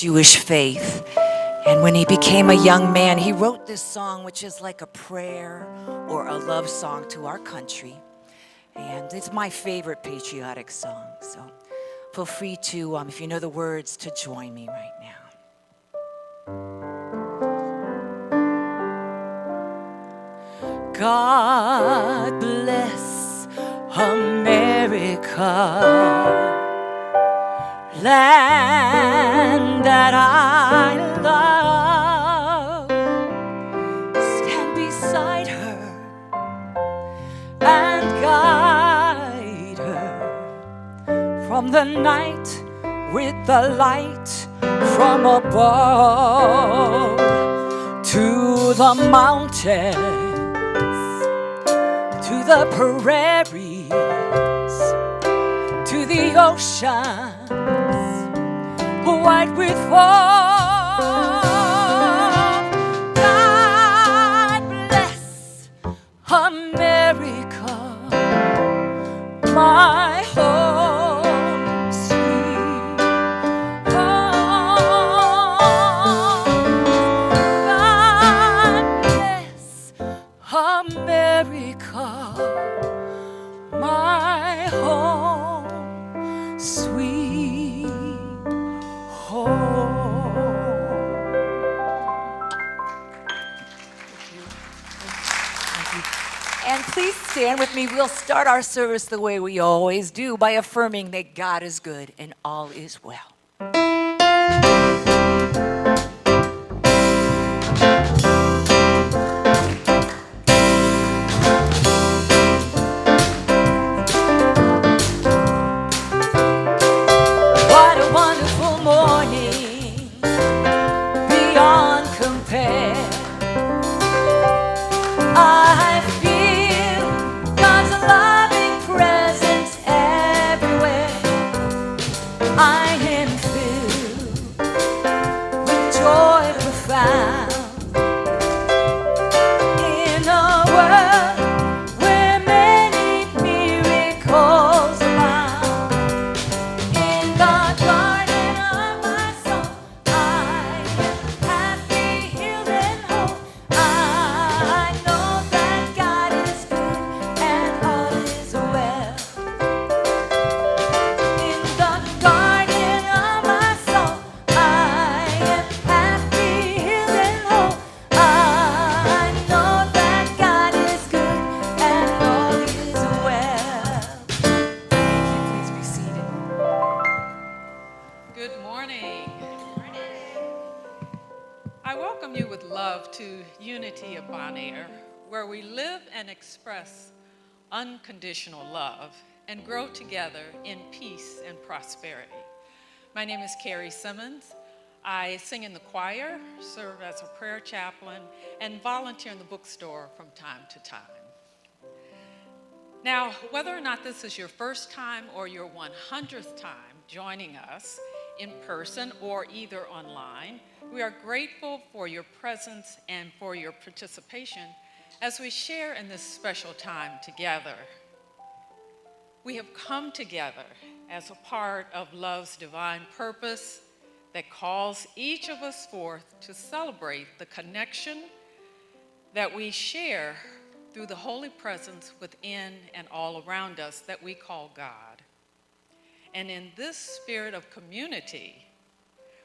Jewish faith. And when he became a young man, he wrote this song, which is like a prayer or a love song to our country. And it's my favorite patriotic song. So feel free to, if you know the words, to join me right now. God bless America, land that I love. Stand beside her and guide her from the night with the light from above to the mountains, to the prairies, to the oceans, white with foam. God bless America, my home, sweet home. God bless America, my home, sweet home. Thank you. And please stand with me. We'll start our service the way we always do, by affirming that God is good and all is well. What a wonderful morning, beyond compare. I feel God's loving presence everywhere. I am filled with joy profound in a world where many miracles abound. In the garden of my soul, I am happy, healed, and whole. I know that God is good and all is well. In the garden of my soul, I am happy, healed, and whole. I know that God is good and all is well. Thank you. Please be seated. Good morning. I welcome you with love to Unity of Bon Air, where we live and express unconditional love and grow together in peace and prosperity. My name is Carrie Simmons. I sing in the choir, serve as a prayer chaplain, and volunteer in the bookstore from time to time. Now, whether or not this is your first time or your 100th time joining us in person or either online, we are grateful for your presence and for your participation as we share in this special time together. We have come together as a part of love's divine purpose that calls each of us forth to celebrate the connection that we share through the holy presence within and all around us that we call God. And in this spirit of community,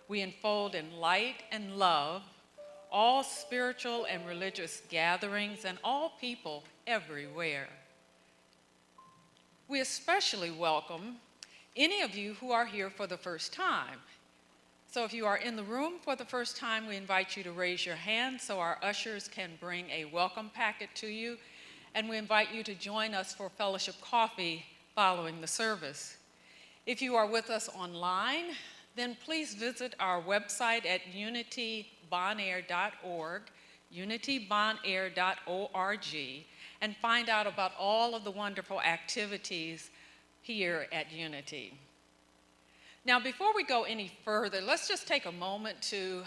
we unfold in light and love all spiritual and religious gatherings and all people everywhere. We especially welcome any of you who are here for the first time. So if you are in the room for the first time, we invite you to raise your hand so our ushers can bring a welcome packet to you. And we invite you to join us for fellowship coffee following the service. If you are with us online, then please visit our website at unitybonair.org, unitybonair.org, and find out about all of the wonderful activities here at Unity. Now, before we go any further, let's just take a moment to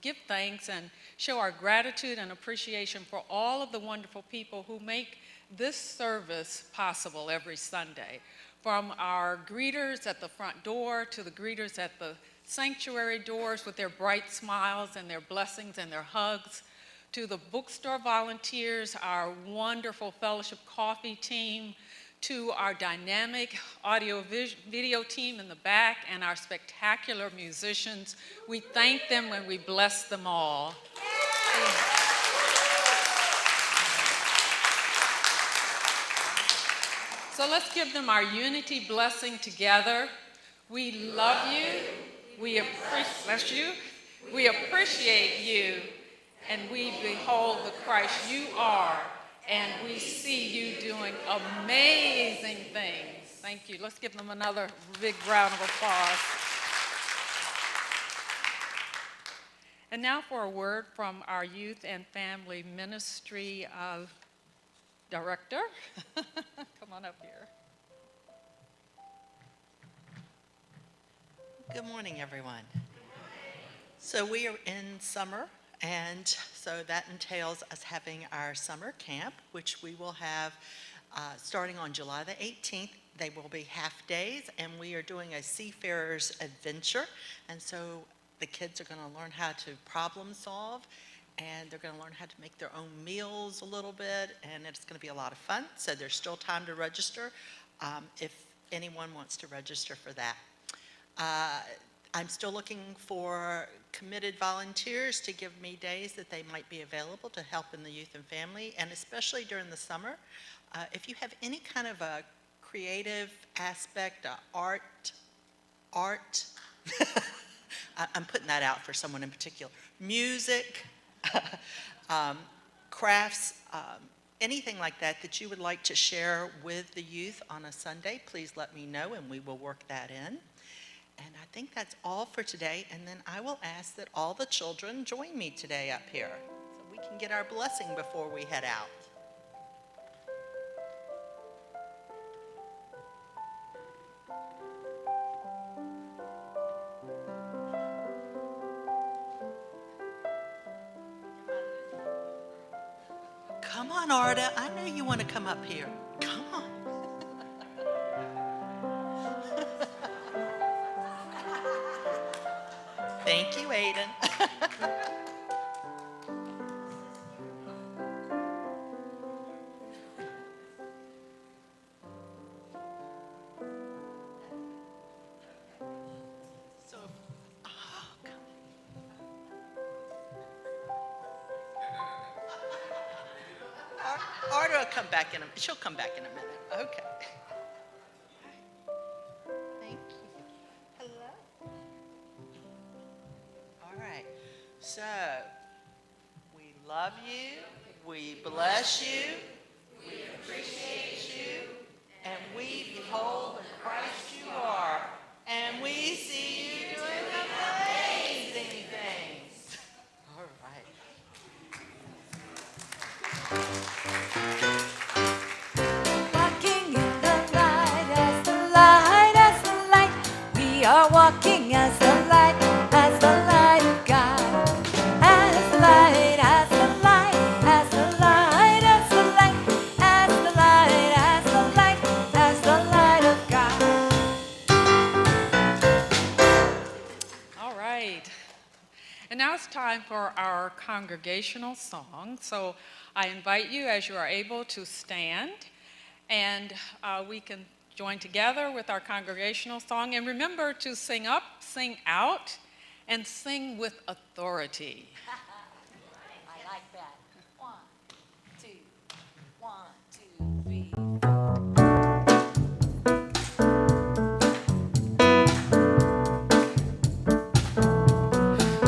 give thanks and show our gratitude and appreciation for all of the wonderful people who make this service possible every Sunday. From our greeters at the front door to the greeters at the sanctuary doors with their bright smiles and their blessings and their hugs, to the bookstore volunteers, our wonderful fellowship coffee team, to our dynamic audio video team in the back, and our spectacular musicians. We thank them and we bless them all. So let's give them our unity blessing together. We love you, we appreciate you, and we behold the Christ you are, and we see you doing amazing things. Thank you. Let's give them another big round of applause. And now for a word from our Youth and Family Ministry Director. Come on up here. Good morning, everyone. So we are in summer, and so that entails us having our summer camp, which we will have starting on July the 18th. They will be half days, and we are doing a seafarer's adventure. And so the kids are going to learn how to problem solve, and they're going to learn how to make their own meals a little bit, and it's going to be a lot of fun. So there's still time to register if anyone wants to register for that. I'm still looking for committed volunteers to give me days that they might be available to help in the youth and family, and especially during the summer. If you have any kind of a creative aspect, art, I'm putting that out for someone in particular, music, crafts, anything like that that you would like to share with the youth on a Sunday, please let me know and we will work that in. And I think that's all for today, and then I will ask that all the children join me today up here so we can get our blessing before we head out. Come on, Arda, I know you want to come up here. Come on. Thank you, Aiden. Arda will come back she'll come back in a minute. Okay. Thank you. Hello. All right. So, we love you, we bless you, we appreciate you, and we behold the Christ you are, and we see you doing amazing things. All right. Walking in the light, as the light, as the light. We are walking as the light of God. As the light, as the light, as the light, as the light, as the light, as the light, as the light of God. All right. And now it's time for our congregational song. So I invite you, as you are able, to stand, and we can join together with our congregational song. And remember to sing up, sing out, and sing with authority. I like that. 1, 2, 1, 2, 3,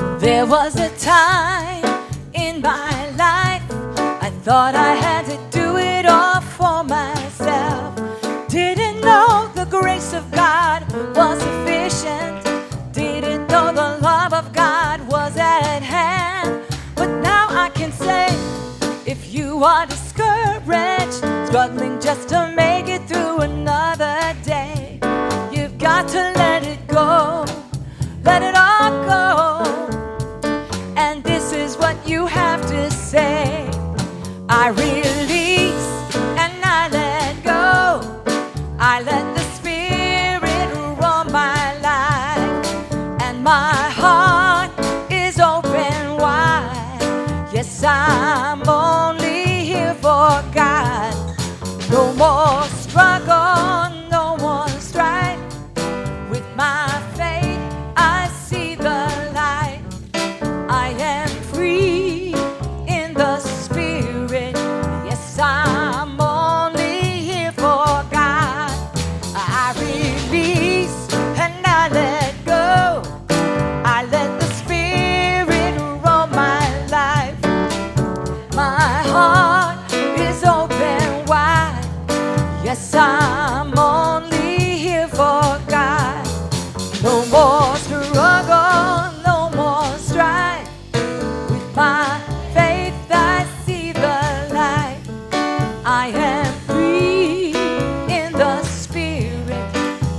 4. There was a time in my life I thought I had to do it all for myself. Didn't know the grace of God was sufficient. Didn't know the love of God was at hand. But now I can say, if you are discouraged, struggling just to make it through another day, you've got to let it go. Let it all go. And this is what you have to say. I release and I let go. I let the Spirit run my life, and my Yes, I'm only here for God. No more struggle, no more strife. With my faith, I see the light. I am free in the spirit. Yes, I'm only here for God. I release and I let go. I let the spirit run my life. My heart is open wide. Yes, I'm only here for God. No more struggle, no more strife. With my faith, I see the light. I am free in the spirit.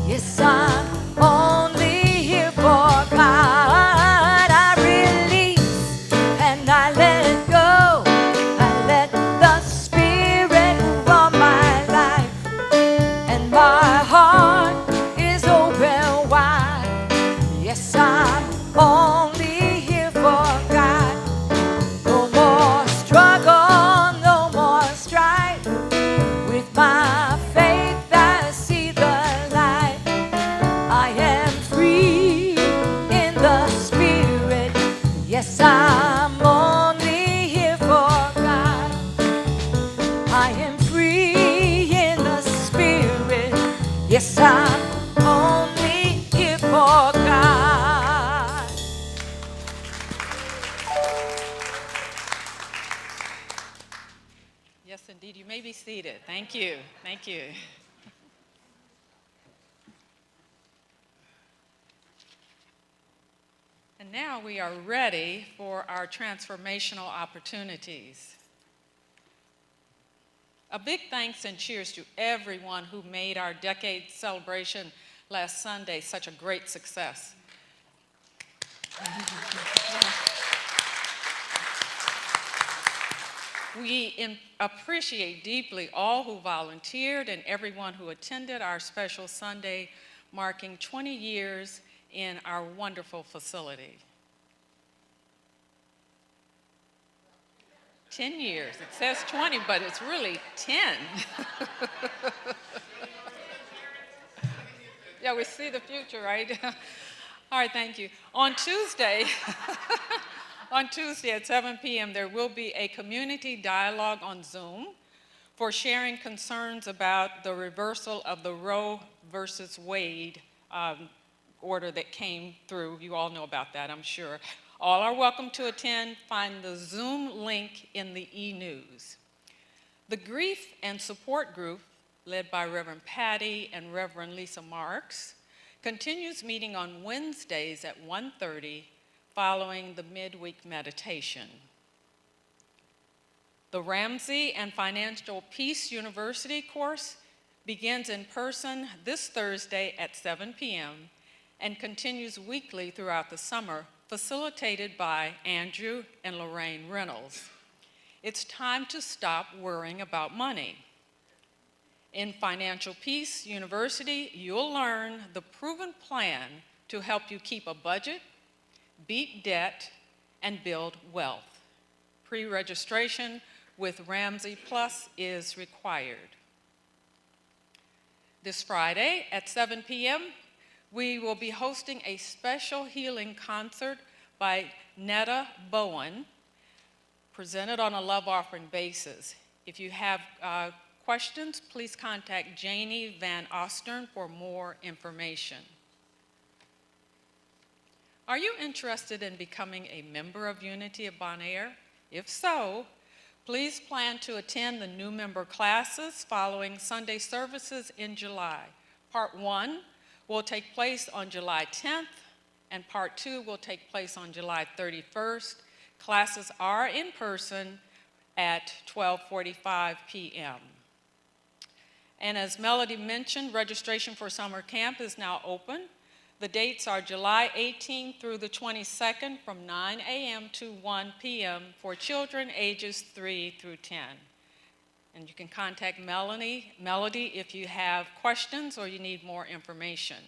Yes, I'm only here for God. I release and I let go. I let the spirit run my life. And my heart is open wide. Yes, I'm only here for God. No more struggle, no more strife. With my faith, I see the light. I am free in the spirit. Yes, I'm only here for God. I am free in the spirit. Yes, I'm only here for God. Yes, indeed. You may be seated. Thank you. Thank you. And now we are ready for our transformational opportunities. A big thanks and cheers to everyone who made our decade celebration last Sunday such a great success. We appreciate deeply all who volunteered and everyone who attended our special Sunday marking 20 years in our wonderful facility. 10 years. It says 20, but it's really 10. Yeah, we see the future, right? All right, thank you. On Tuesday at 7 p.m., there will be a community dialogue on Zoom for sharing concerns about the reversal of the Roe versus Wade order that came through. You all know about that, I'm sure. All are welcome to attend. Find the Zoom link in the e-news. The Grief and Support Group, led by Reverend Patty and Reverend Lisa Marks, continues meeting on Wednesdays at 1:30 following the midweek meditation. The Ramsey and Financial Peace University course begins in person this Thursday at 7 p.m. and continues weekly throughout the summer, facilitated by Andrew and Lorraine Reynolds. It's time to stop worrying about money. In Financial Peace University, you'll learn the proven plan to help you keep a budget, beat debt, and build wealth. Pre-registration with Ramsey Plus is required. This Friday at 7 p.m., we will be hosting a special healing concert by Netta Bowen, presented on a love offering basis. If you have questions, please contact Janie Van Ostern for more information. Are you interested in becoming a member of Unity of Bonaire? If so, please plan to attend the new member classes following Sunday services in July. Part 1 will take place on July 10th, and Part 2 will take place on July 31st. Classes are in person at 12:45 p.m. And as Melody mentioned, registration for summer camp is now open. The dates are July 18th through the 22nd from 9 a.m. to 1 p.m. for children ages 3 through 10. And you can contact Melody if you have questions or you need more information.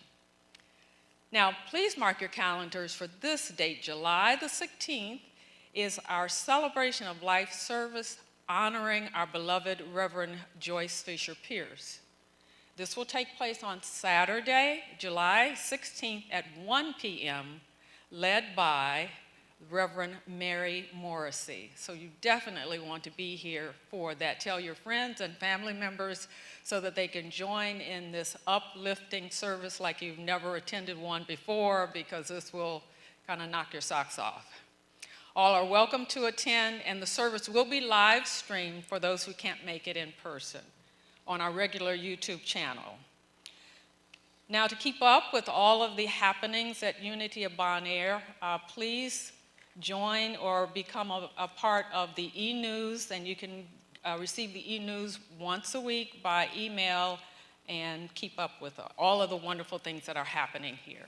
Now, please mark your calendars for this date, July the 16th. is our Celebration of Life service honoring our beloved Reverend Joyce Fisher Pierce. This will take place on Saturday, July 16th at 1 p.m., led by Reverend Mary Morrissey. So you definitely want to be here for that. Tell your friends and family members so that they can join in this uplifting service like you've never attended one before, because this will kind of knock your socks off. All are welcome to attend, and the service will be live streamed for those who can't make it in person on our regular YouTube channel. Now, to keep up with all of the happenings at Unity of Bon Air, please join or become a part of the e-news, and you can receive the e-news once a week by email and keep up with all of the wonderful things that are happening here.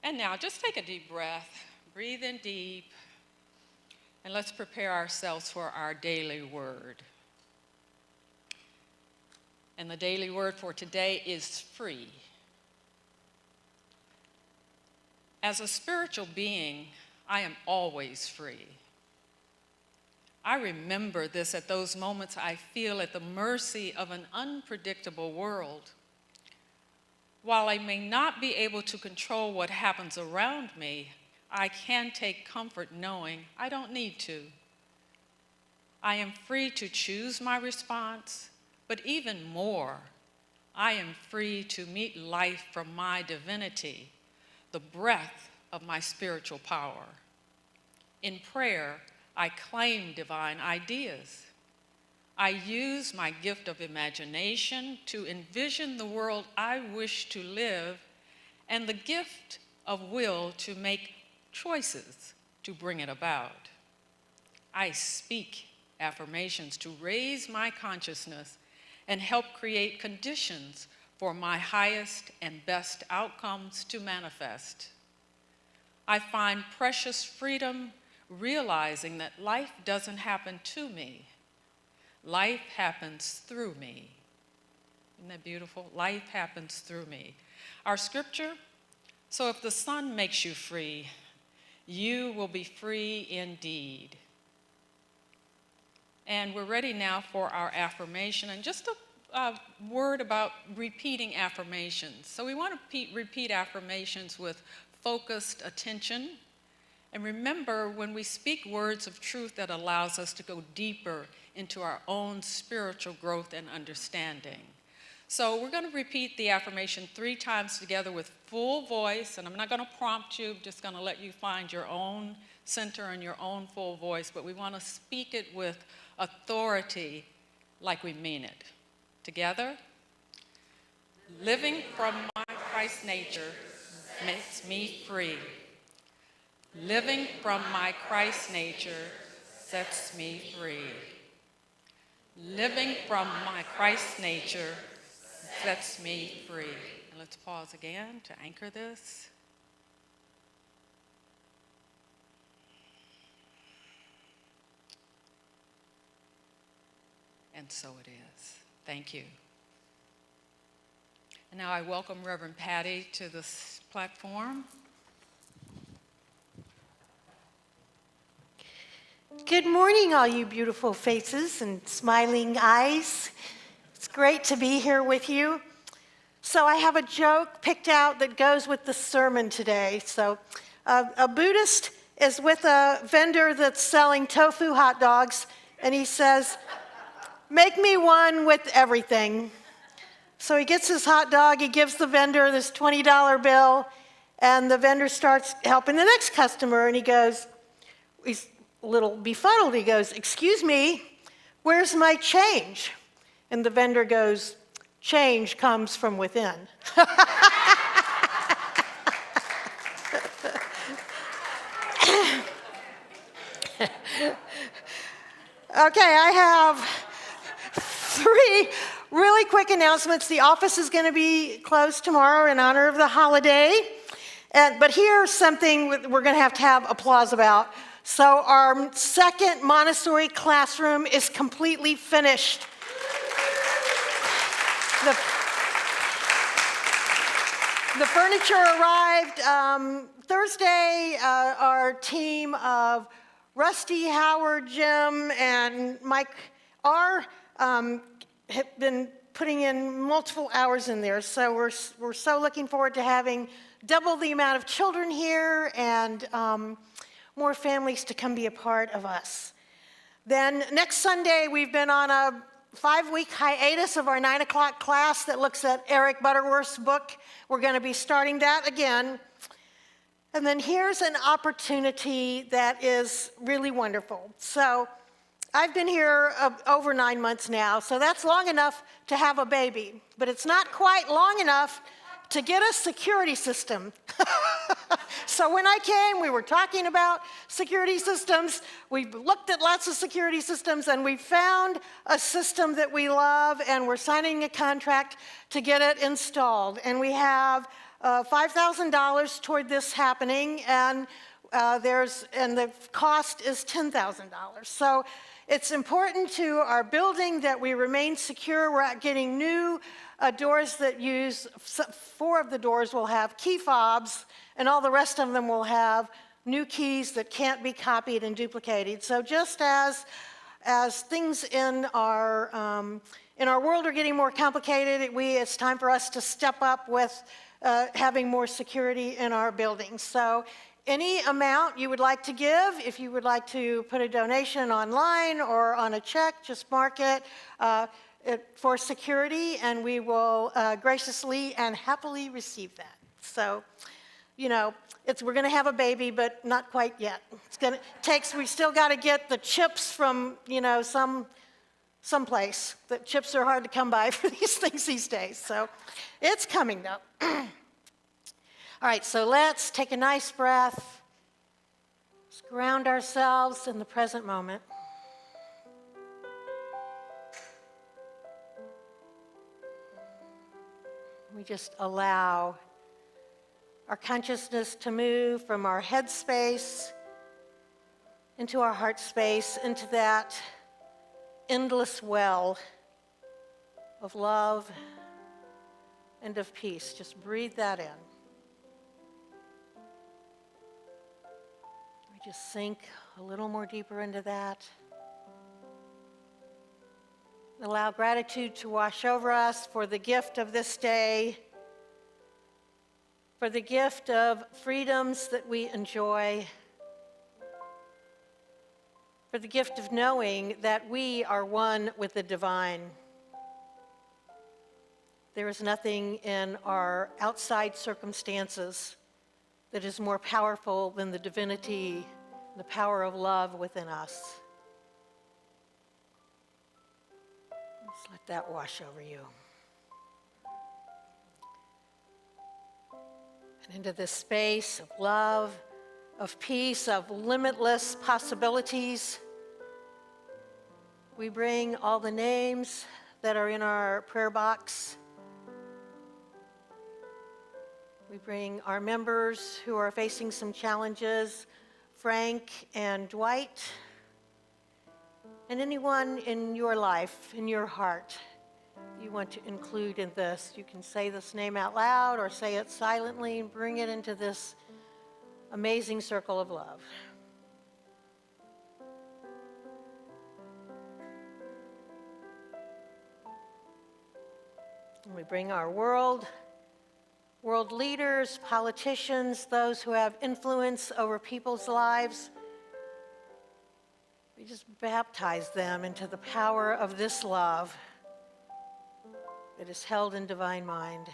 And now, just take a deep breath. Breathe in deep, and let's prepare ourselves for our daily word. And the daily word for today is free. As a spiritual being, I am always free. I remember this at those moments I feel at the mercy of an unpredictable world. While I may not be able to control what happens around me, I can take comfort knowing I don't need to. I am free to choose my response, but even more, I am free to meet life from my divinity, the breath of my spiritual power. In prayer, I claim divine ideas. I use my gift of imagination to envision the world I wish to live, and the gift of will to make choices to bring it about. I speak affirmations to raise my consciousness and help create conditions for my highest and best outcomes to manifest. I find precious freedom realizing that life doesn't happen to me. Life happens through me. Isn't that beautiful? Life happens through me. Our scripture, so if the Son makes you free, you will be free indeed. And we're ready now for our affirmation, and just a word about repeating affirmations. So we want to repeat affirmations with focused attention. And remember, when we speak words of truth, that allows us to go deeper into our own spiritual growth and understanding. So we're going to repeat the affirmation 3 times together with full voice, and I'm not going to prompt you, I'm just going to let you find your own center and your own full voice, but we want to speak it with authority like we mean it. Together, living from my Christ nature makes me free. Living from my Christ nature sets me free. Living from my Christ nature sets me free. And let's pause again to anchor this. And so it is. Thank you. And now I welcome Reverend Patty to this platform. Good morning, all you beautiful faces and smiling eyes. It's great to be here with you. So I have a joke picked out that goes with the sermon today. So a Buddhist is with a vendor that's selling tofu hot dogs, and he says, "Make me one with everything." So he gets his hot dog, he gives the vendor this $20 bill, and the vendor starts helping the next customer, and he's a little befuddled. He goes, "Excuse me, where's my change?" And the vendor goes, "Change comes from within." Okay, I have 3 really quick announcements. The office is going to be closed tomorrow in honor of the holiday. But here's something we're going to have applause about. So our second Montessori classroom is completely finished. The furniture arrived Thursday. Our team of Rusty, Howard, Jim, and Mike R. Have been putting in multiple hours in there. So we're so looking forward to having double the amount of children here and more families to come be a part of us. Then next Sunday, we've been on a 5-week hiatus of our 9 o'clock class that looks at Eric Butterworth's book. We're going to be starting that again. And then here's an opportunity that is really wonderful. So I've been here over 9 months now, so that's long enough to have a baby, but it's not quite long enough to get a security system. So when I came, we were talking about security systems. We looked at lots of security systems, and we found a system that we love, and we're signing a contract to get it installed. And we have $5,000 toward this happening, and the cost is $10,000. So it's important to our building that we remain secure. We're getting new doors that use, 4 of the doors will have key fobs, and all the rest of them will have new keys that can't be copied and duplicated. So just as things in our world are getting more complicated, it's time for us to step up with having more security in our buildings. So any amount you would like to give, if you would like to put a donation online or on a check, just mark it for security, and we will graciously and happily receive that. So, you know, we're going to have a baby, but not quite yet. We still got to get the chips from, someplace. The chips are hard to come by for these things these days. So it's coming, though. All right, so let's take a nice breath. Let's ground ourselves in the present moment. We just allow our consciousness to move from our head space into our heart space, into that endless well of love and of peace. Just breathe that in. We just sink a little more deeper into that. Allow gratitude to wash over us for the gift of this day, for the gift of freedoms that we enjoy, for the gift of knowing that we are one with the divine. There is nothing in our outside circumstances that is more powerful than the divinity, the power of love within us. Just let that wash over you. And into this space of love, of peace, of limitless possibilities, we bring all the names that are in our prayer box. We bring our members who are facing some challenges, Frank and Dwight, and anyone in your life, in your heart, you want to include in this. You can say this name out loud or say it silently and bring it into this amazing circle of love. And we bring our world leaders, politicians, those who have influence over people's lives. We just baptize them into the power of this love that is held in divine mind.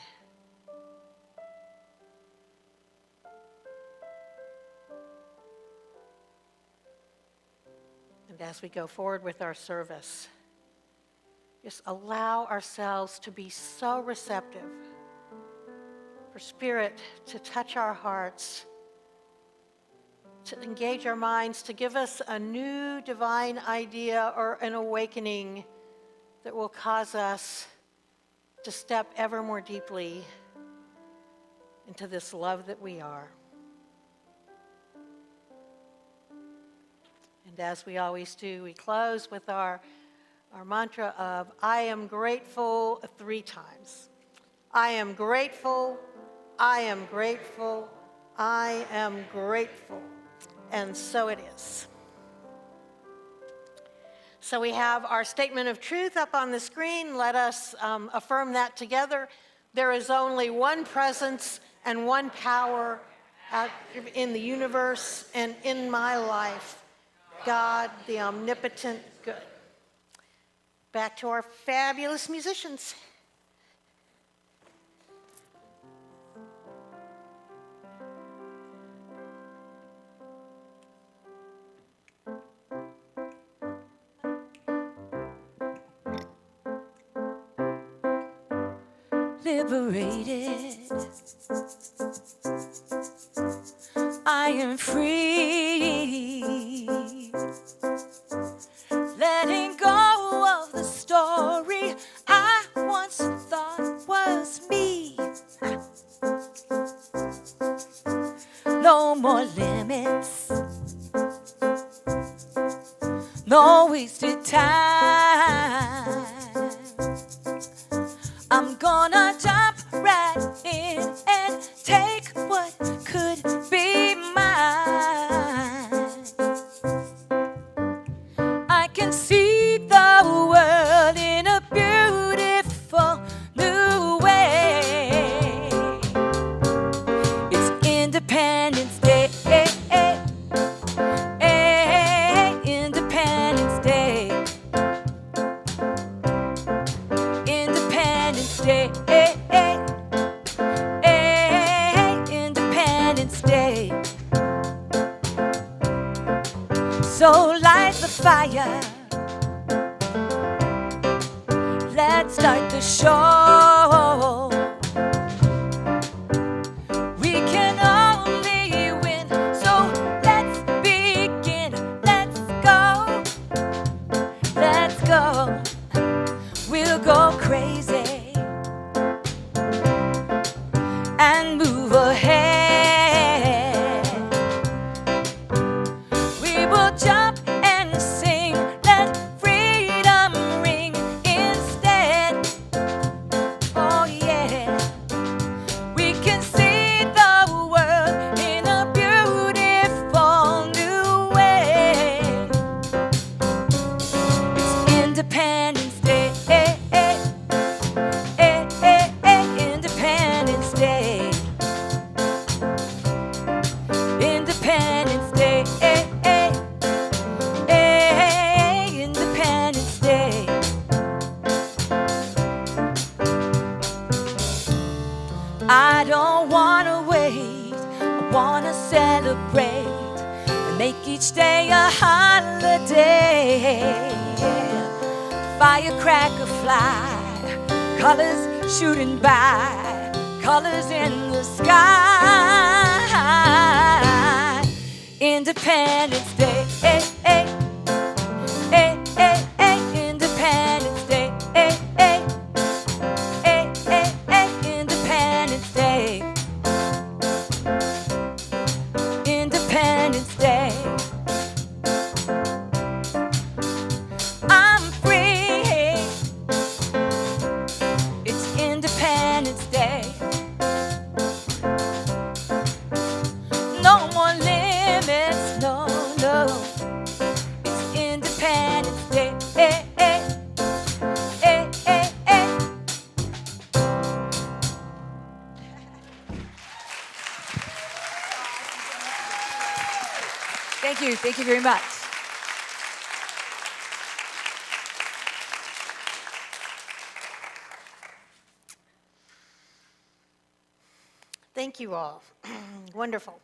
And as we go forward with our service, just allow ourselves to be so receptive for Spirit to touch our hearts, to engage our minds, to give us a new divine idea or an awakening that will cause us to step ever more deeply into this love that we are. And as we always do, we close with our mantra of, I am grateful 3 times. I am grateful, I am grateful. I am grateful. And so it is. So we have our statement of truth up on the screen. Let us affirm that together. There is only one presence and one power out in the universe and in my life. God, the omnipotent good. Back to our fabulous musicians. Liberated, I am free, letting go of the story I once thought was me. No more limits, no wasted time. I'm gonna jump right in and take what could be mine. I can see the world in a beautiful new way. It's Independence Day, Independence Day. Independence Day, Independence Day. So light the fire, let's start the show. We can only win, so let's begin. Let's go, let's go. We'll go crazy and move ahead. We will jump and sing, let freedom ring instead. Oh yeah, we can see the world in a beautiful new way. It's Independence Day. Independence Day, Independence Day, Independence Day. I don't wanna wait, I wanna celebrate and make each day a holiday. Firecracker fly, colors shooting by, colors in the sky. Independence Day, Independence Day, Independence Day, Independence Day. I'm free. It's Independence Day. No more limits, no, no. It's Independence Day. Thank you very much. Thank you all. Wonderful.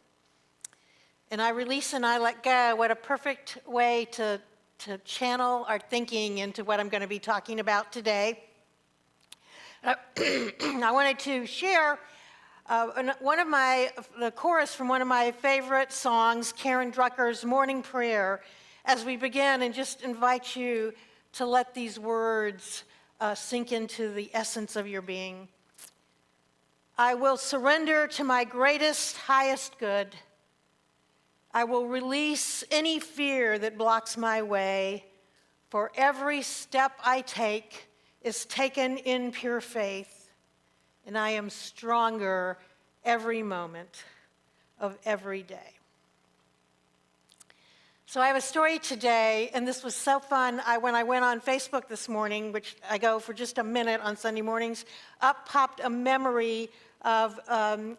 And I release and I let go. What a perfect way to channel our thinking into what I'm going to be talking about today. I wanted to share the chorus from one of my favorite songs, Karen Drucker's Morning Prayer, as we begin, and just invite you to let these words sink into the essence of your being. I will surrender to my greatest, highest good. I will release any fear that blocks my way, for every step I take is taken in pure faith, and I am stronger every moment of every day. So I have a story today, and this was so fun. When I went on Facebook this morning, which I go for just a minute on Sunday mornings, up popped a memory of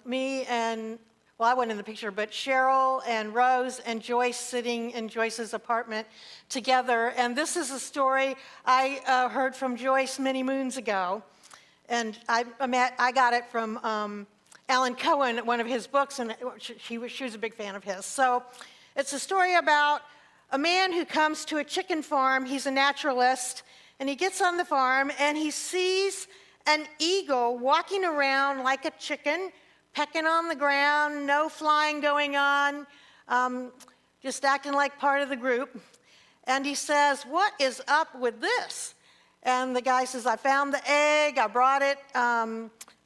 me and, well, I wasn't in the picture, but Cheryl and Rose and Joyce sitting in Joyce's apartment together. And this is a story I heard from Joyce many moons ago. And I got it from Alan Cohen, one of his books, and she was a big fan of his. So it's a story about a man who comes to a chicken farm. He's a naturalist, and he gets on the farm, and he sees an eagle walking around like a chicken, pecking on the ground, no flying going on, just acting like part of the group. And he says, "What is up with this?" And the guy says, "I found the egg, I brought it,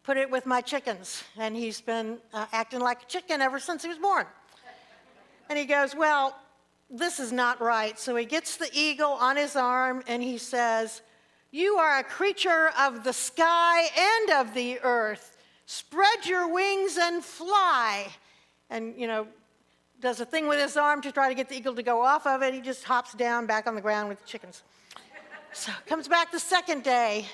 put it with my chickens." And he's been acting like a chicken ever since he was born. And he goes, "Well, this is not right." So he gets the eagle on his arm and he says, "You are a creature of the sky and of the earth. Spread your wings and fly." And, does a thing with his arm to try to get the eagle to go off of it. He just hops down back on the ground with the chickens. So comes back the second day,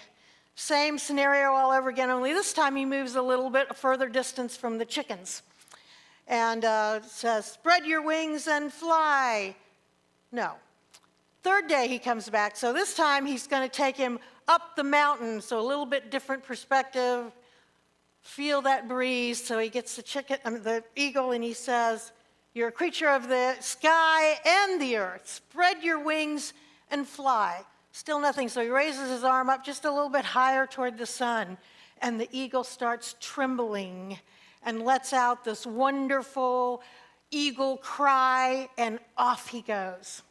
same scenario all over again, only this time he moves a little bit further distance from the chickens. And says, "Spread your wings and fly." No. Third day he comes back, so this time he's going to take him up the mountain, so a little bit different perspective, feel that breeze. So he gets the eagle, and he says, "You're a creature of the sky and the earth. Spread your wings and fly." Still nothing, so he raises his arm up just a little bit higher toward the sun, and the eagle starts trembling and lets out this wonderful eagle cry, and off he goes.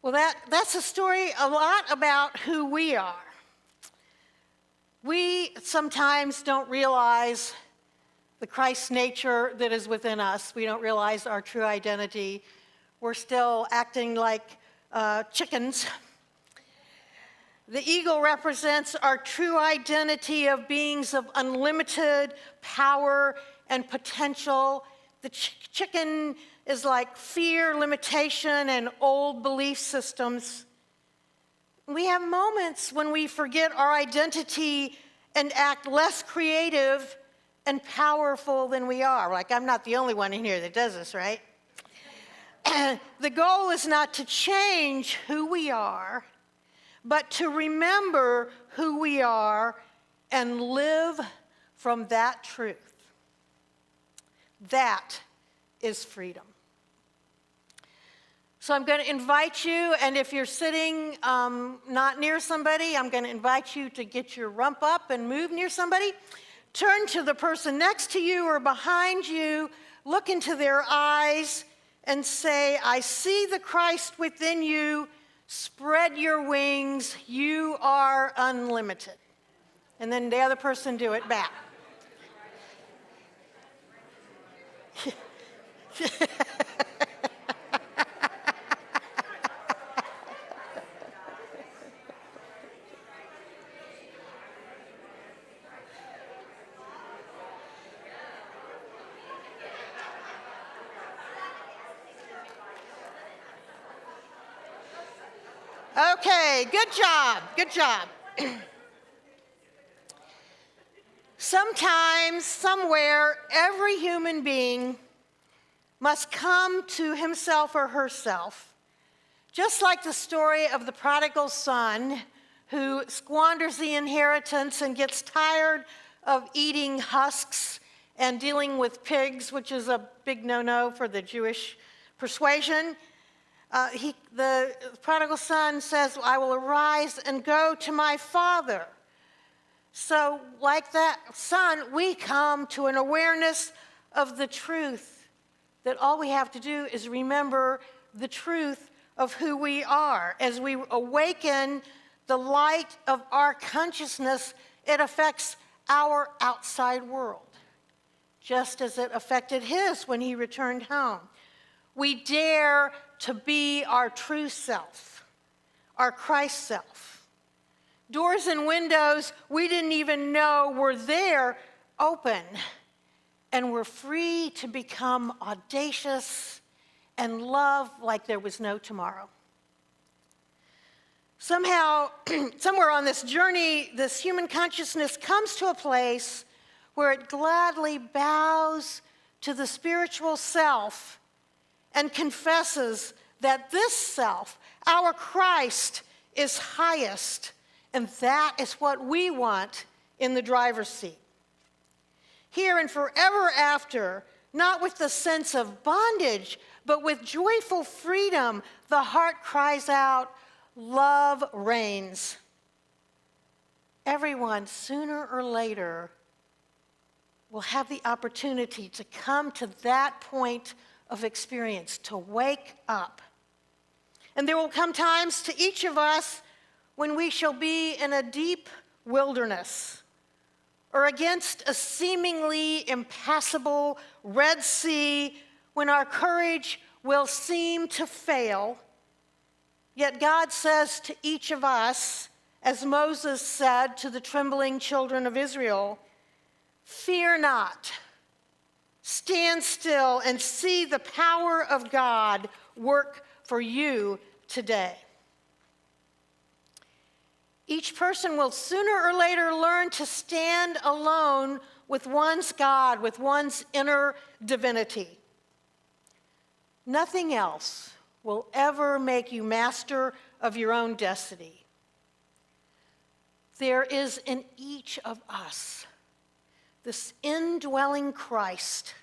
Well, that's a story a lot about who we are. We sometimes don't realize the Christ nature that is within us. We don't realize our true identity. We're still acting like chickens. The eagle represents our true identity of beings of unlimited power and potential. The chicken is like fear, limitation, and old belief systems. We have moments when we forget our identity and act less creative and powerful than we are. Like, I'm not the only one in here that does this, right? The goal is not to change who we are, but to remember who we are and live from that truth. That is freedom. So I'm going to invite you, and if you're sitting not near somebody, I'm going to invite you to get your rump up and move near somebody. Turn to the person next to you or behind you, look into their eyes, and say, "I see the Christ within you. Spread your wings. You are unlimited." And then the other person do it back. Okay, good job, good job. Sometimes, somewhere, every human being must come to himself or herself, just like the story of the prodigal son who squanders the inheritance and gets tired of eating husks and dealing with pigs, which is a big no-no for the Jewish persuasion. The prodigal son says, "I will arise and go to my father." So like that son, we come to an awareness of the truth, that all we have to do is remember the truth of who we are. As we awaken the light of our consciousness, it affects our outside world, just as it affected his when he returned home. We dare to be our true self, our Christ self. Doors and windows we didn't even know were there open, and we're free to become audacious and love like there was no tomorrow. Somehow, somewhere on this journey, this human consciousness comes to a place where it gladly bows to the spiritual self and confesses that this self, our Christ, is highest, and that is what we want in the driver's seat. Here and forever after, not with the sense of bondage, but with joyful freedom, the heart cries out, love reigns. Everyone, sooner or later, will have the opportunity to come to that point of experience, to wake up. And there will come times to each of us when we shall be in a deep wilderness or against a seemingly impassable Red Sea, when our courage will seem to fail. Yet God says to each of us, as Moses said to the trembling children of Israel, fear not, stand still and see the power of God work for you today. Each person will sooner or later learn to stand alone with one's God, with one's inner divinity. Nothing else will ever make you master of your own destiny. There is in each of us this indwelling Christ,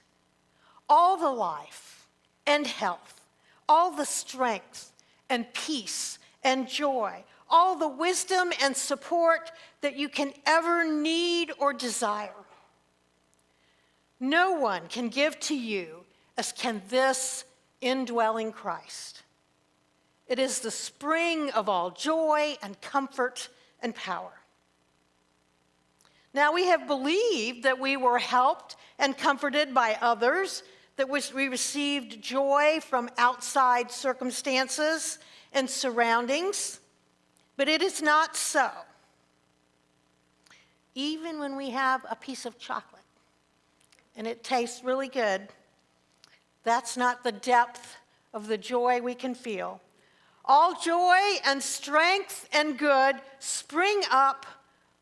all the life and health, all the strength and peace and joy, all the wisdom and support that you can ever need or desire. No one can give to you as can this indwelling Christ. It is the spring of all joy and comfort and power. Now, we have believed that we were helped and comforted by others, that we received joy from outside circumstances and surroundings, but it is not so. Even when we have a piece of chocolate and it tastes really good, that's not the depth of the joy we can feel. All joy and strength and good spring up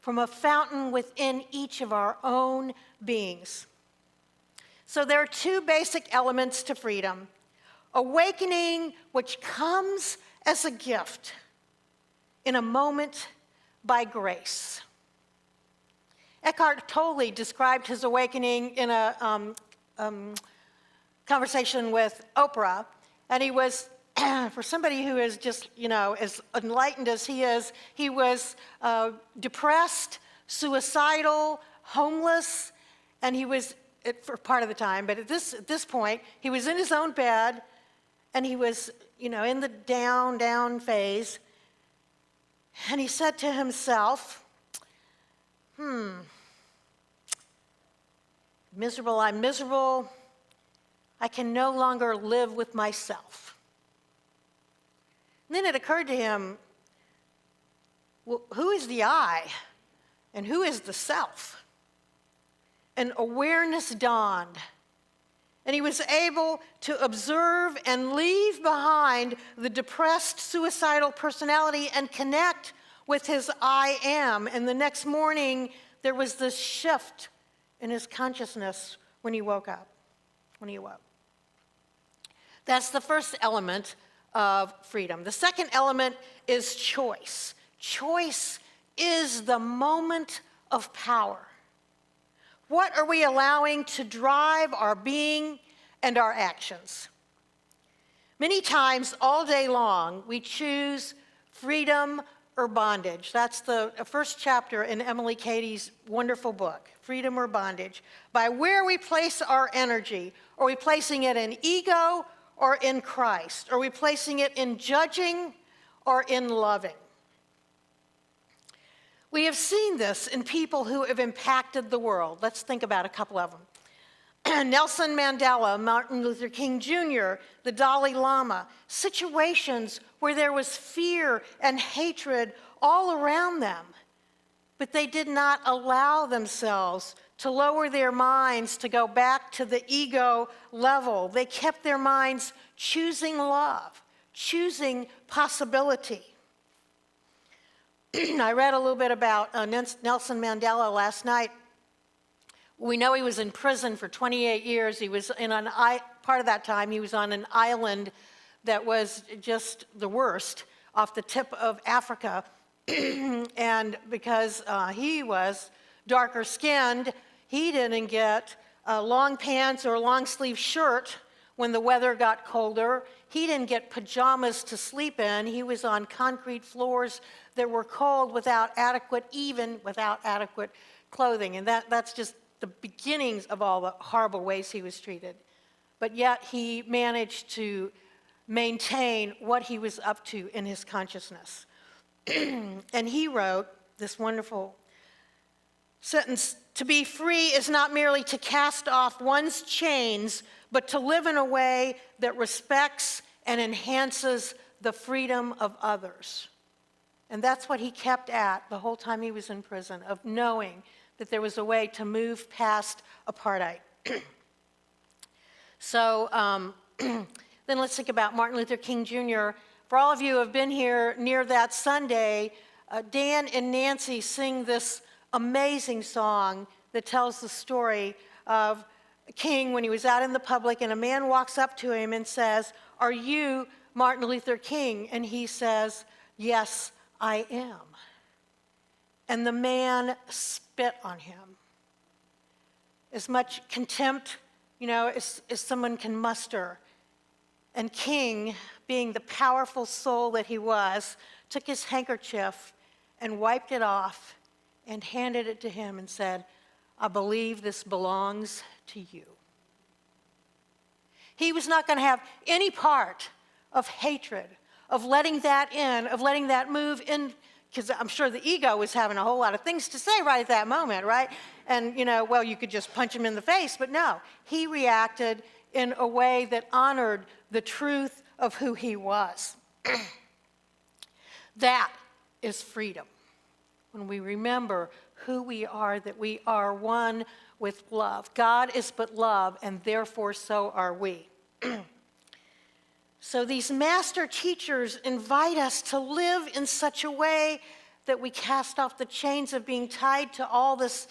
from a fountain within each of our own beings. So there are two basic elements to freedom: awakening, which comes as a gift in a moment by grace. Eckhart Tolle described his awakening in a conversation with Oprah, and he was, for somebody who is just, as enlightened as he was depressed, suicidal, homeless, and he was, for part of the time, but at this point, he was in his own bed, and he was, in the down phase, and he said to himself, miserable, I'm miserable. I can no longer live with myself. And then it occurred to him, well, who is the I and who is the self? And awareness dawned, and he was able to observe and leave behind the depressed, suicidal personality and connect with his I am. And the next morning, there was this shift in his consciousness when he woke up, when he awoke. That's the first element of freedom. The second element is choice. Choice is the moment of power. What are we allowing to drive our being and our actions? Many times, all day long, we choose freedom or bondage. That's the first chapter in Emily Cady's wonderful book, Freedom or Bondage. By where we place our energy. Are we placing it in ego or in Christ? Are we placing it in judging or in loving? We have seen this in people who have impacted the world. Let's think about a couple of them. Nelson Mandela, Martin Luther King Jr., the Dalai Lama, situations where there was fear and hatred all around them, but they did not allow themselves to lower their minds, to go back to the ego level. They kept their minds choosing love, choosing possibility. I read a little bit about Nelson Mandela last night. We know he was in prison for 28 years. He was part of that time, he was on an island that was just the worst, off the tip of Africa. And because he was darker skinned, he didn't get long pants or a long sleeve shirt when the weather got colder. He didn't get pajamas to sleep in. He was on concrete floors that were cold without adequate clothing. And that's just the beginnings of all the horrible ways he was treated. But yet he managed to maintain what he was up to in his consciousness. And he wrote this wonderful sentence: "To be free is not merely to cast off one's chains, but to live in a way that respects and enhances the freedom of others." And that's what he kept at the whole time he was in prison, of knowing that there was a way to move past apartheid. So then let's think about Martin Luther King Jr. For all of you who have been here near that Sunday, Dan and Nancy sing this amazing song that tells the story of King when he was out in the public and a man walks up to him and says, "Are you Martin Luther King?" And he says, "Yes, I am." And the man spit on him. As much contempt, as someone can muster. And King, being the powerful soul that he was, took his handkerchief and wiped it off and handed it to him and said, "I believe this belongs to you." He was not going to have any part of hatred, of letting that in, of letting that move in, because I'm sure the ego was having a whole lot of things to say right at that moment, right? And, you could just punch him in the face, but no, he reacted in a way that honored the truth of who he was. That is freedom. When we remember who we are, that we are one with love. God is but love, and therefore so are we. So these master teachers invite us to live in such a way that we cast off the chains of being tied to all this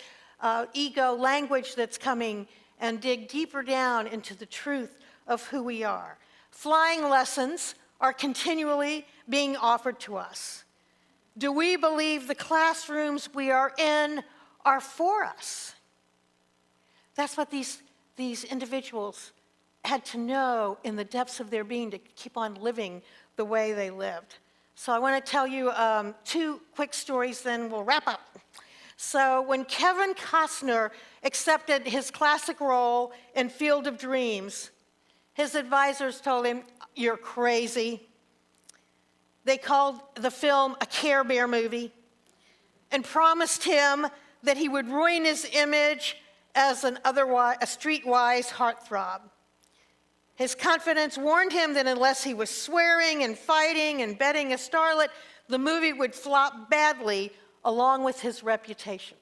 ego language that's coming and dig deeper down into the truth of who we are. Flying lessons are continually being offered to us. Do we believe the classrooms we are in are for us? That's what these individuals had to know in the depths of their being to keep on living the way they lived. So I want to tell you 2 quick stories, then we'll wrap up. So when Kevin Costner accepted his classic role in Field of Dreams, his advisors told him, "You're crazy." They called the film a Care Bear movie and promised him that he would ruin his image as a streetwise heartthrob. His confidence warned him that unless he was swearing and fighting and betting a starlet, the movie would flop badly along with his reputation.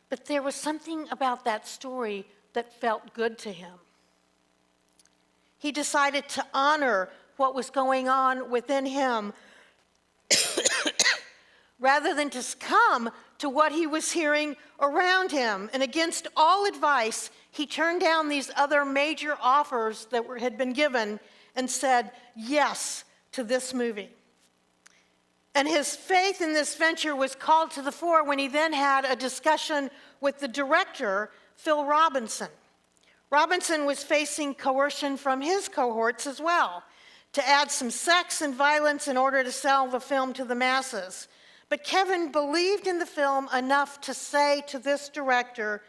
But there was something about that story that felt good to him. He decided to honor what was going on within him rather than to succumb to what he was hearing around him. And against all advice, he turned down these other major offers that had been given and said yes to this movie. And his faith in this venture was called to the fore when he then had a discussion with the director, Phil Robinson. Robinson was facing coercion from his cohorts as well to add some sex and violence in order to sell the film to the masses. But Kevin believed in the film enough to say to this director,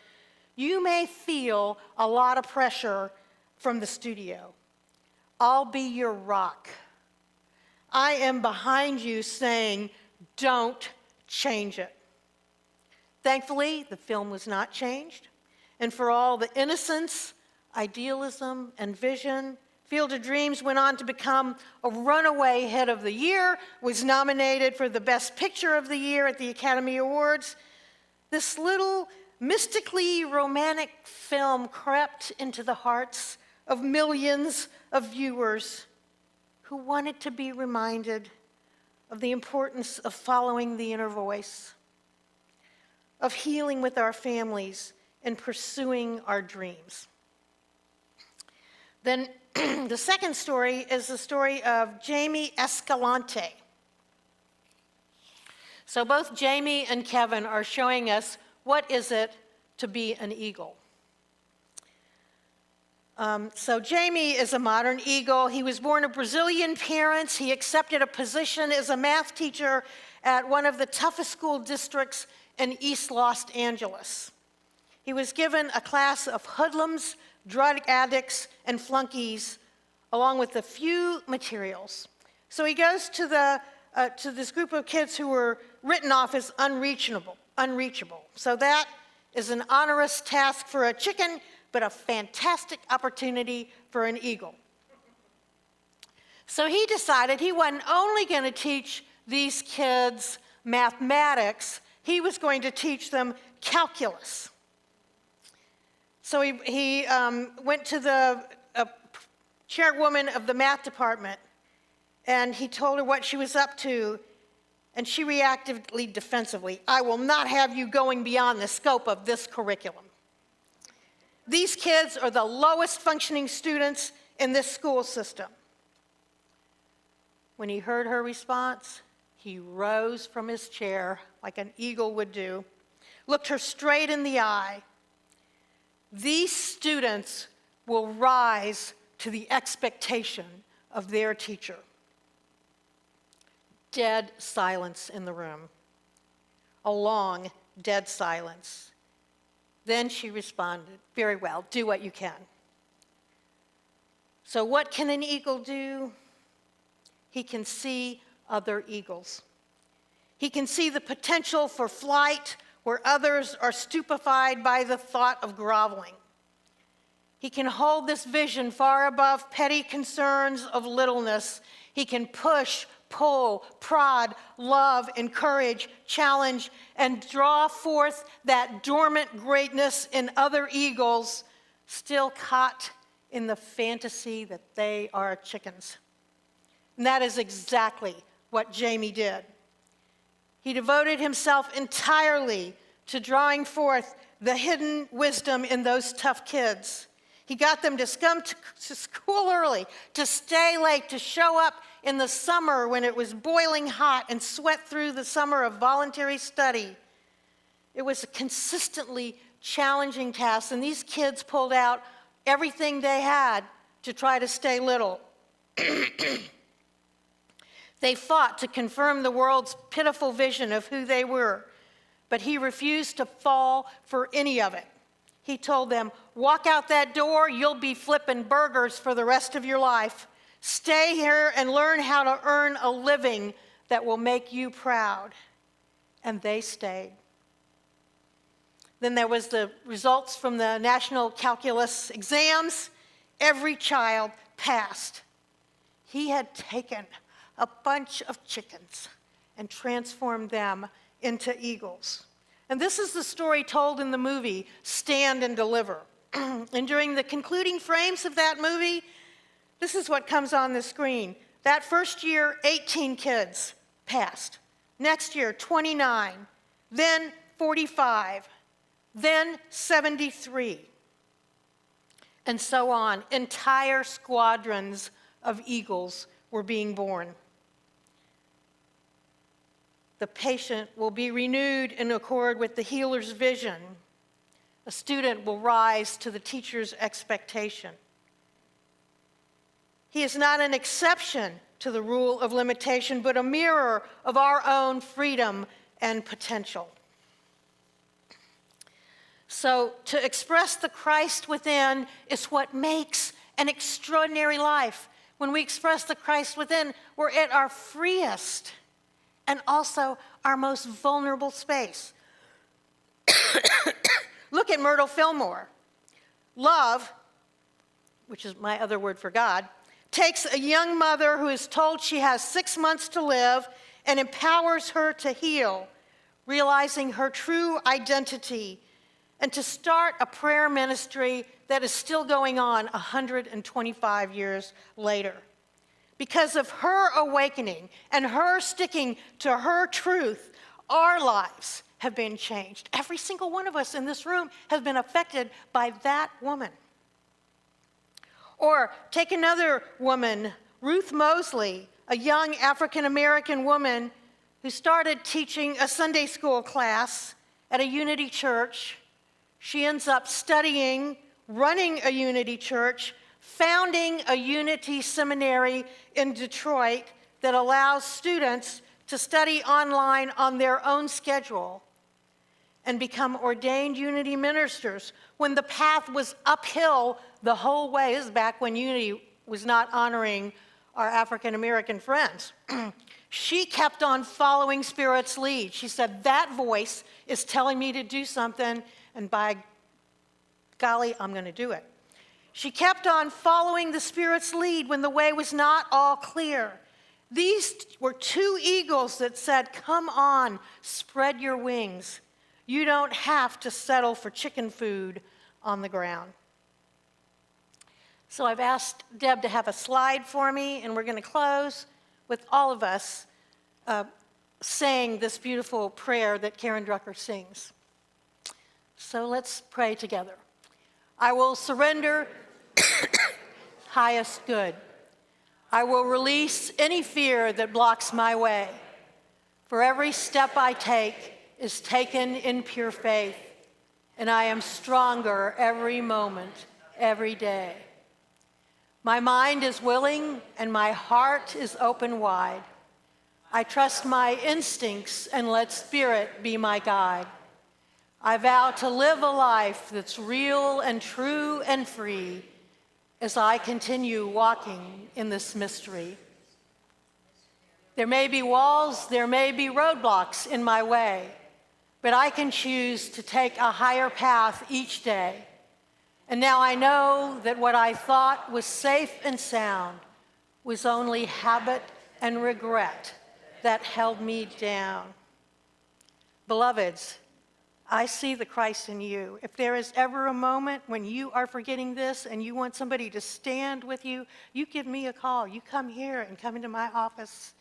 "You may feel a lot of pressure from the studio. I'll be your rock. I am behind you saying, don't change it." Thankfully, the film was not changed. And for all the innocence, idealism, and vision, Field of Dreams went on to become a runaway hit of the year, was nominated for the Best Picture of the Year at the Academy Awards. this little mystically romantic film crept into the hearts of millions of viewers who wanted to be reminded of the importance of following the inner voice, of healing with our families and pursuing our dreams. Then the second story is the story of Jamie Escalante. So both Jamie and Kevin are showing us what is it to be an eagle. So Jamie is a modern eagle. He was born of Brazilian parents. He accepted a position as a math teacher at one of the toughest school districts in East Los Angeles. He was given a class of hoodlums, drug addicts, and flunkies, along with a few materials. So he goes to this group of kids who were written off as unreachable. So that is an onerous task for a chicken, but a fantastic opportunity for an eagle. So he decided he wasn't only going to teach these kids mathematics, he was going to teach them calculus. So he went to the chairwoman of the math department, and he told her what she was up to, and she reacted defensively. "I will not have you going beyond the scope of this curriculum. These kids are the lowest functioning students in this school system." When he heard her response, he rose from his chair like an eagle would do, looked her straight in the eye. "These students will rise to the expectation of their teacher." Dead silence in the room. A long, dead silence. Then she responded, "Very well, do what you can." So what can an eagle do? He can see other eagles. He can see the potential for flight where others are stupefied by the thought of groveling. He can hold this vision far above petty concerns of littleness. He can push, pull, prod, love, encourage, challenge, and draw forth that dormant greatness in other eagles still caught in the fantasy that they are chickens. And that is exactly what Jamie did. He devoted himself entirely to drawing forth the hidden wisdom in those tough kids. He got them to come to school early, to stay late, to show up in the summer when it was boiling hot, and sweat through the summer of voluntary study. It was a consistently challenging task, and these kids pulled out everything they had to try to stay little. They fought to confirm the world's pitiful vision of who they were, but he refused to fall for any of it. He told them, "Walk out that door, you'll be flipping burgers for the rest of your life. Stay here and learn how to earn a living that will make you proud." And they stayed. Then there was the results from the national calculus exams. Every child passed. He had taken a bunch of chickens and transformed them into eagles. And this is the story told in the movie, Stand and Deliver. And during the concluding frames of that movie, this is what comes on the screen. That first year, 18 kids passed. Next year, 29. Then 45. Then 73. And so on. Entire squadrons of eagles were being born. The patient will be renewed in accord with the healer's vision. A student will rise to the teacher's expectation. He is not an exception to the rule of limitation, but a mirror of our own freedom and potential. So, to express the Christ within is what makes an extraordinary life. When we express the Christ within, we're at our freest and also our most vulnerable space. Look at Myrtle Fillmore. Love, which is my other word for God, takes a young mother who is told she has 6 months to live and empowers her to heal, realizing her true identity, and to start a prayer ministry that is still going on 125 years later. Because of her awakening and her sticking to her truth, our lives have been changed. Every single one of us in this room has been affected by that woman. Or take another woman, Ruth Mosley, a young African-American woman who started teaching a Sunday school class at a Unity church. She ends up studying, running a Unity church, founding a Unity seminary in Detroit that allows students to study online on their own schedule and become ordained Unity ministers when the path was uphill the whole way. This is back when Unity was not honoring our African-American friends. She kept on following Spirit's lead. She said, that voice is telling me to do something, and by golly, I'm going to do it. She kept on following the Spirit's lead when the way was not all clear. These were two eagles that said, come on, spread your wings. You don't have to settle for chicken food on the ground. So I've asked Deb to have a slide for me, and we're going to close with all of us saying this beautiful prayer that Karen Drucker sings. So let's pray together. I will surrender highest good. I will release any fear that blocks my way. For every step I take is taken in pure faith, and I am stronger every moment, every day. My mind is willing and my heart is open wide. I trust my instincts and let Spirit be my guide. I vow to live a life that's real and true and free as I continue walking in this mystery. There may be walls, there may be roadblocks in my way, but I can choose to take a higher path each day. And now I know that what I thought was safe and sound was only habit and regret that held me down. Beloveds, I see the Christ in you. If there is ever a moment when you are forgetting this and you want somebody to stand with you, you give me a call. You come here and come into my office.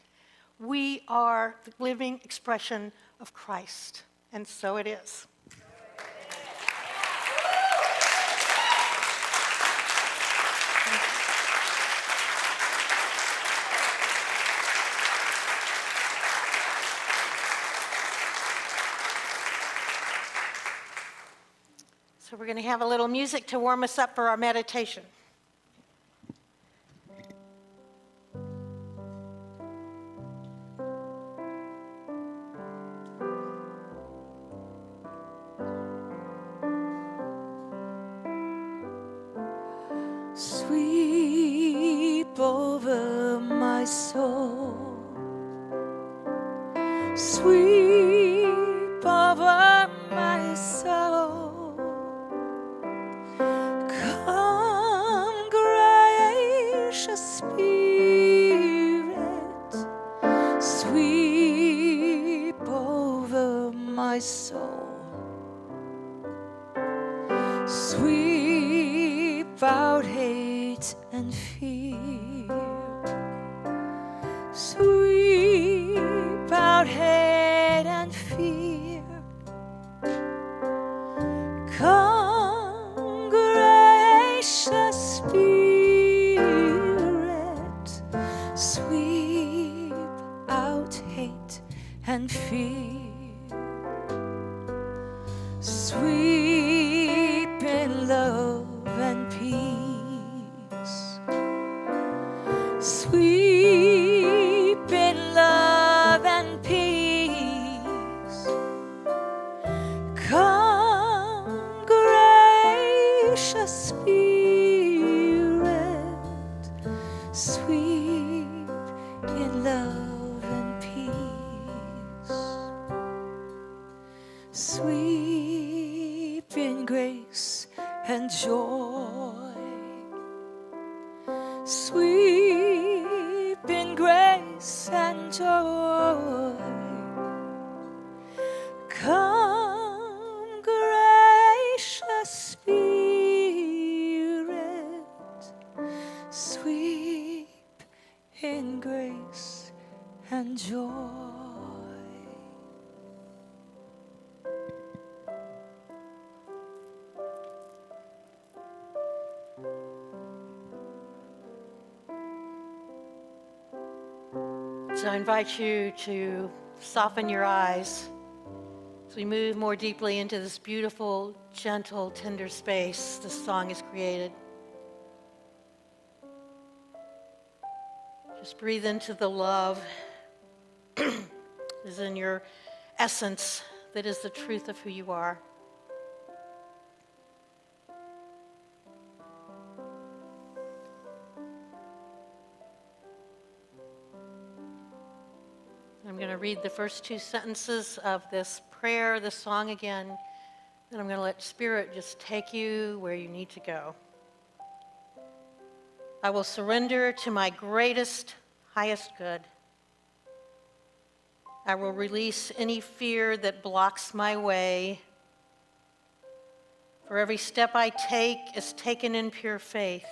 We are the living expression of Christ, and so it is. So we're going to have a little music to warm us up for our meditation. Sweep over my soul. Sweep over my soul. Come, gracious Spirit, sweep over my soul. Sweep out hate and fear. Sweep out hate and fear. Come, gracious Spirit, sweep out hate and fear. Sweep in love and peace. Sweep in love and peace. Come, gracious Spirit, sweep in love and peace. in grace and joy. So I invite you to soften your eyes as we move more deeply into this beautiful, gentle, tender space this song has created. Just breathe into the love that is in your essence, that is the truth of who you are. I'm going to read the first two sentences of this prayer, this song again, and I'm going to let Spirit just take you where you need to go. I will surrender to my greatest, highest good. I will release any fear that blocks my way. For every step I take is taken in pure faith,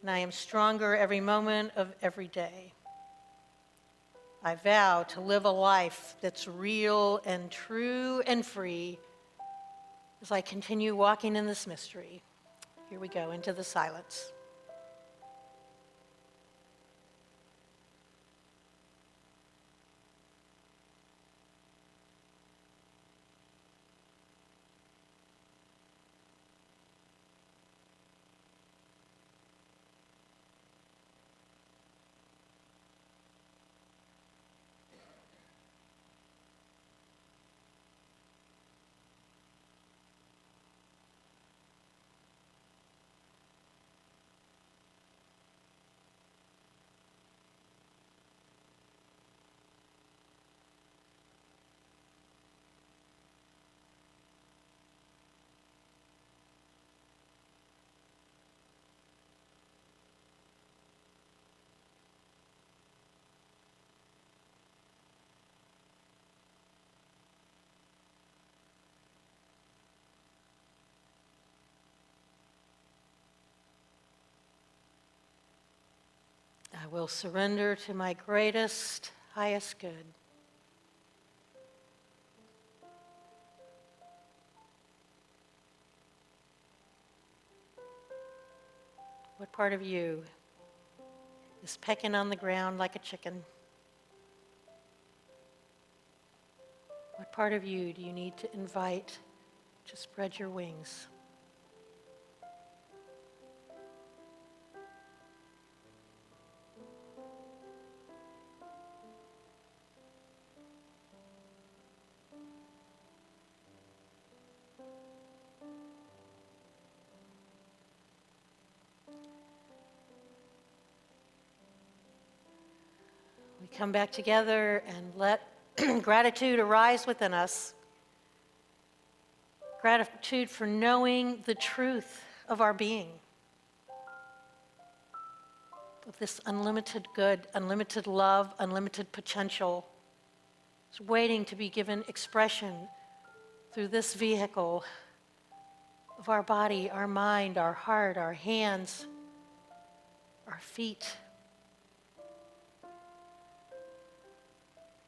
and I am stronger every moment of every day. I vow to live a life that's real and true and free as I continue walking in this mystery. Here we go into the silence. I will surrender to my greatest, highest good. What part of you is pecking on the ground like a chicken? What part of you do you need to invite to spread your wings? We come back together and let gratitude arise within us. Gratitude for knowing the truth of our being, of this unlimited good, unlimited love, unlimited potential. It's waiting to be given expression through this vehicle of our body, our mind, our heart, our hands, our feet.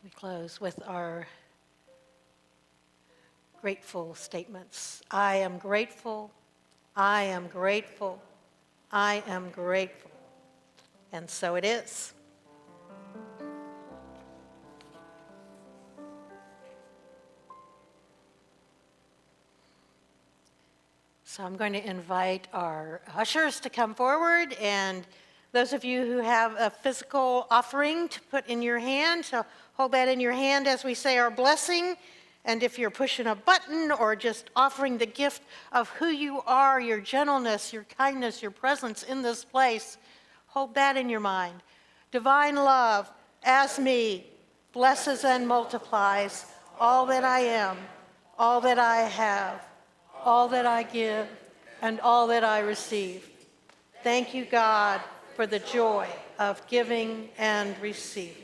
We close with our grateful statements. I am grateful, I am grateful, I am grateful. And so it is. So I'm going to invite our ushers to come forward, and those of you who have a physical offering to put in your hand, so hold that in your hand as we say our blessing. And if you're pushing a button or just offering the gift of who you are, your gentleness, your kindness, your presence in this place, hold that in your mind. Divine love, as me, blesses and multiplies all that I am, all that I have, all that I give, and all that I receive. Thank you, God, for the joy of giving and receiving.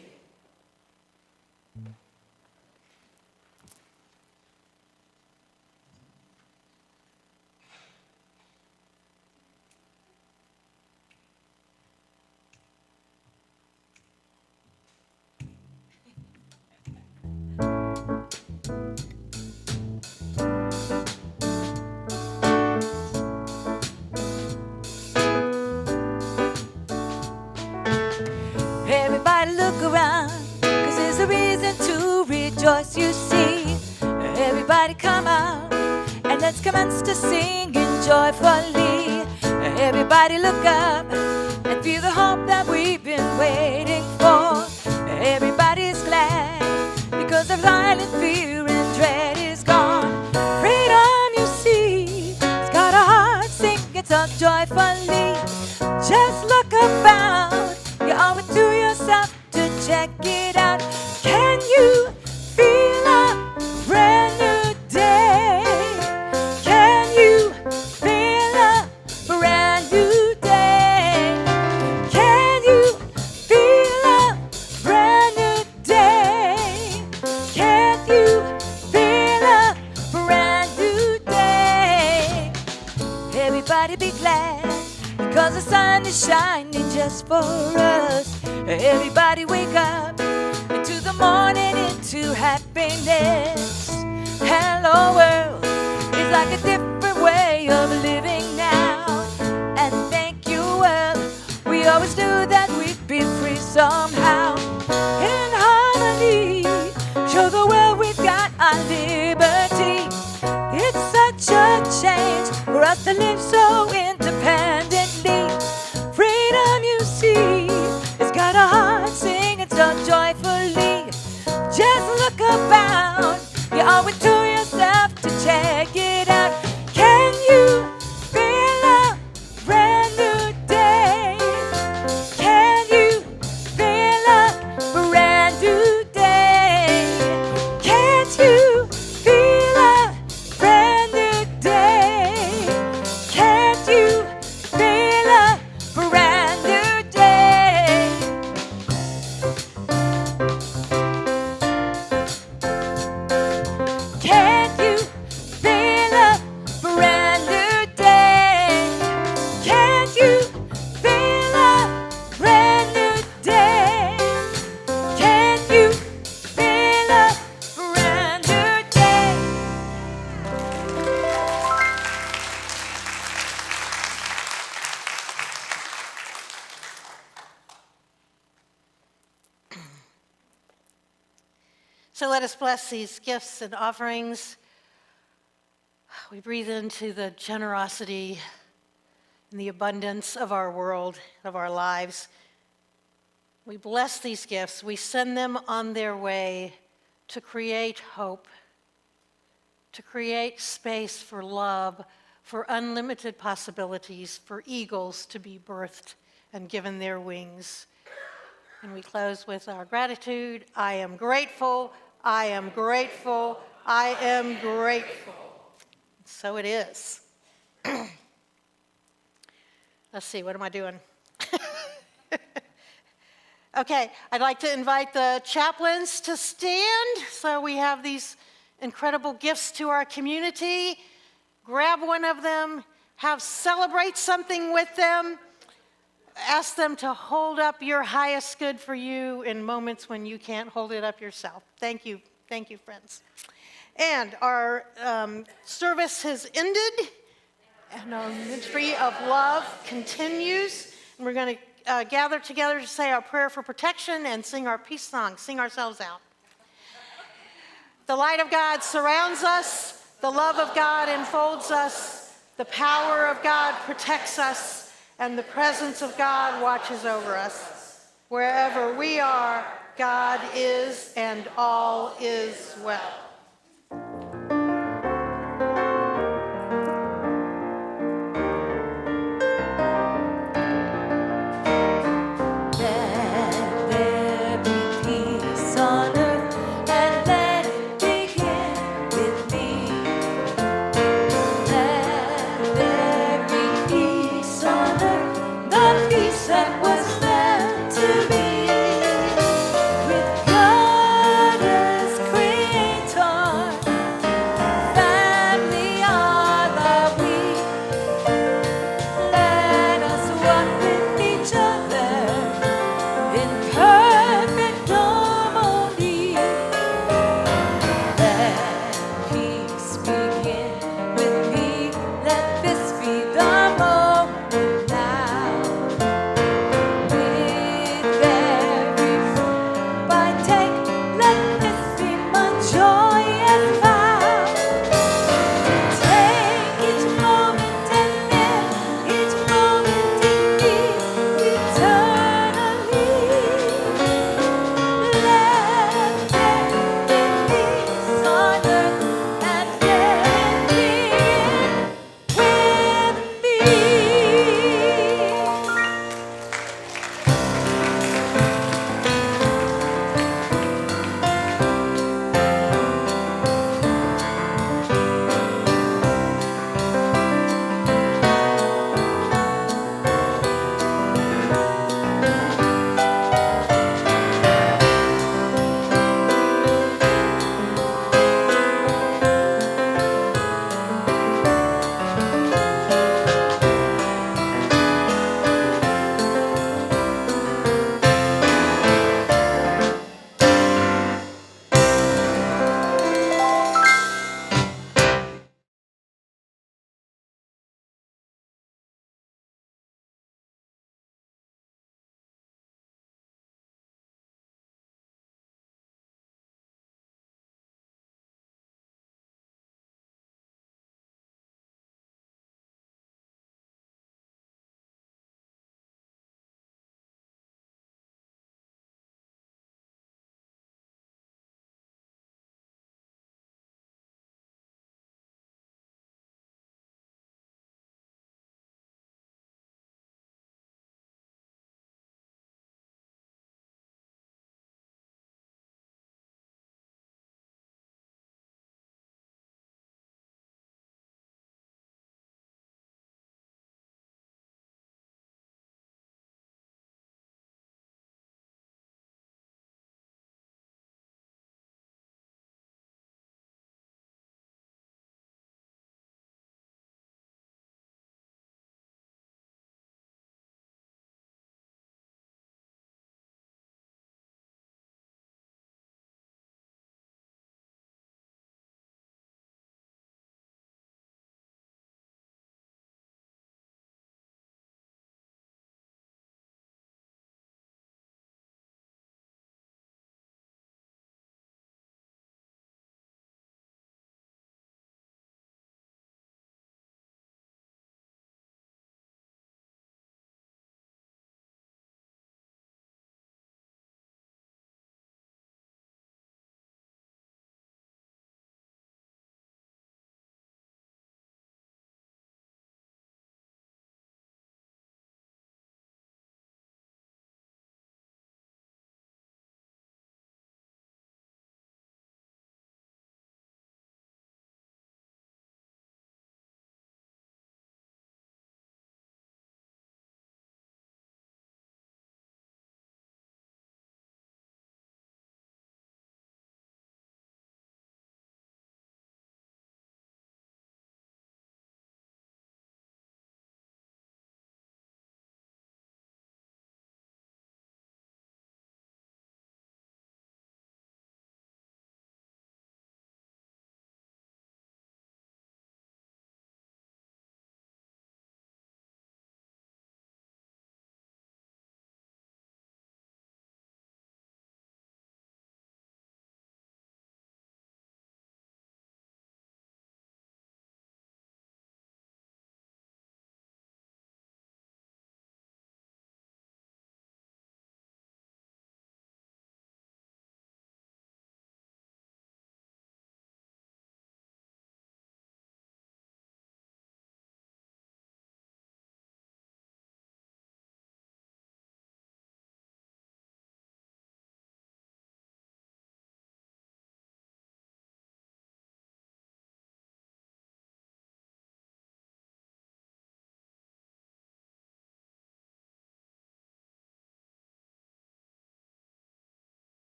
Everybody come out and let's commence to singing joyfully. Everybody look up and feel the hope that we've been waiting for. Everybody's glad because of violent fear and dread is gone. Freedom, you see, it's got a heart singing so joyfully. Just look about, you owe it to yourself to check it out. Can you feel a brand new day? Can you feel a brand new day? Can you feel a brand new day? Can't you feel a brand new day? Everybody be glad because the sun is shining just for us. Everybody wake up into the morning, into happiness. Hello world, it's like a different way of living now. And thank you, well, we always knew that we'd be free somehow. In harmony, show the world we've got our liberty. It's such a change for us to live so independently. Freedom, you see, it's got a heart singing so joyfully. Just look about, you owe it to yourself to check it out. Can you feel a brand new day? Can you feel a brand new day? Can't you feel a brand new day? Can't you feel a brand new day? Can't you feel a brand new day? Can't you feel a brand new day? Can't you feel a brand new day? So let us bless these gifts and offerings. We breathe into the generosity and the abundance of our world, of our lives. We bless these gifts. We send them on their way to create hope, to create space for love, for unlimited possibilities, for eagles to be birthed and given their wings. And we close with our gratitude. I am grateful. I am grateful. I am grateful. So it is. Let's see, what am I doing? Okay, I'd like to invite the chaplains to stand. So we have these incredible gifts to our community. Grab one of them, celebrate something with them. Ask them to hold up your highest good for you in moments when you can't hold it up yourself. Thank you, friends. And our service has ended, and our ministry of love continues. And we're going to gather together to say our prayer for protection and sing our peace song, sing ourselves out. The light of God surrounds us, the love of God enfolds us, the power of God protects us, and the presence of God watches over us. Wherever we are, God is, and all is well.